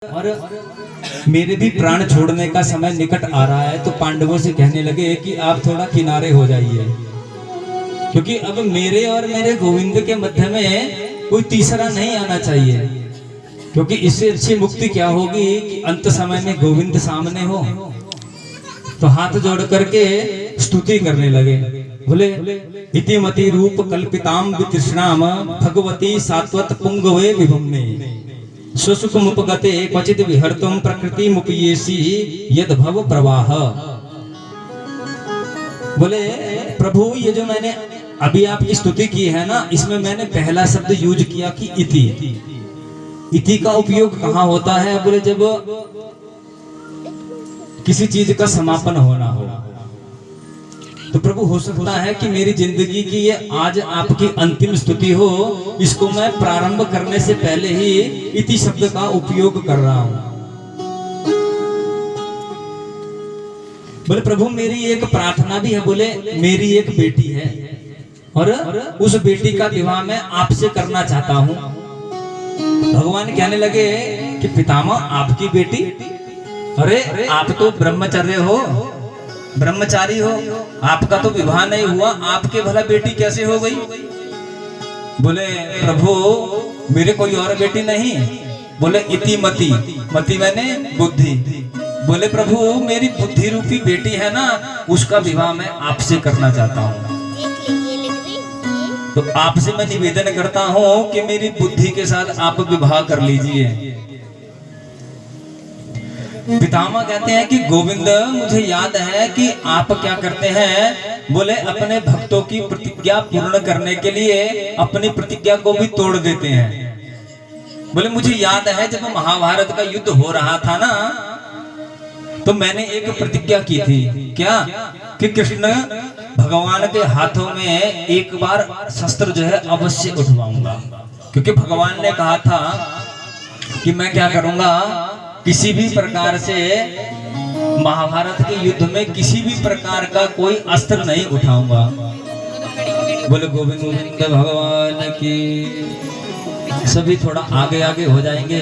और मेरे भी प्राण छोड़ने का समय निकट आ रहा है, तो पांडवों से कहने लगे कि आप थोड़ा किनारे हो जाइए, क्योंकि अब मेरे और मेरे गोविंद के मध्य में कोई तीसरा नहीं आना चाहिए। क्योंकि इससे अच्छी मुक्ति क्या होगी कि अंत समय में गोविंद सामने हो। तो हाथ जोड़ करके स्तुति करने लगे, बोले इतिमति रूप कल्पिताम वितृष्णाम भगवती सात्वत पुंगवे विभुम्ने सुसुखमुपगते क्वचित विहर्तुम प्रकृति मुपयेसी यद भव प्रवाह। बोले प्रभु, ये जो मैंने अभी आपकी स्तुति की है ना, इसमें मैंने पहला शब्द यूज किया कि इति। इति का उपयोग कहाँ होता है? बोले जब किसी चीज का समापन होना हो। तो प्रभु, हो सकता है कि मेरी जिंदगी की ये आज आपकी अंतिम स्तुति हो, इसको मैं प्रारंभ करने से पहले ही इति शब्द का उपयोग कर रहा हूं। बोले प्रभु, मेरी एक प्रार्थना भी है। बोले मेरी एक बेटी है और उस बेटी का विवाह मैं आपसे करना चाहता हूं। भगवान कहने लगे कि पितामह, आपकी बेटी? अरे आप तो ब्रह्मचर्य हो, ब्रह्मचारी हो, आपका तो विवाह नहीं हुआ, आपके भला बेटी कैसे हो गई? बोले प्रभु, मेरे कोई और बेटी नहीं। बोले इति मति, मति मैंने बुद्धि। बोले प्रभु, मेरी बुद्धि रूपी बेटी है ना, उसका विवाह मैं आपसे करना चाहता हूँ। तो आपसे मैं निवेदन करता हूँ कि मेरी बुद्धि के साथ आप विवाह कर लीजिए। पितामह कहते हैं कि गोविंद, मुझे याद है कि आप क्या करते हैं। बोले अपने भक्तों की प्रतिज्ञा पूर्ण करने के लिए अपनी प्रतिज्ञा को भी तोड़ देते हैं। बोले मुझे याद है जब महाभारत का युद्ध हो रहा था ना, तो मैंने एक प्रतिज्ञा की थी। क्या? कि कृष्ण भगवान के हाथों में एक बार शस्त्र जो है अवश्य उठवाऊंगा। क्योंकि भगवान ने कहा था कि मैं क्या करूंगा, किसी भी प्रकार से महाभारत के युद्ध में किसी भी प्रकार का कोई अस्त्र नहीं उठाऊंगा। बोले गोविंद गोविंद भगवान की। सभी थोड़ा आगे आगे हो जाएंगे।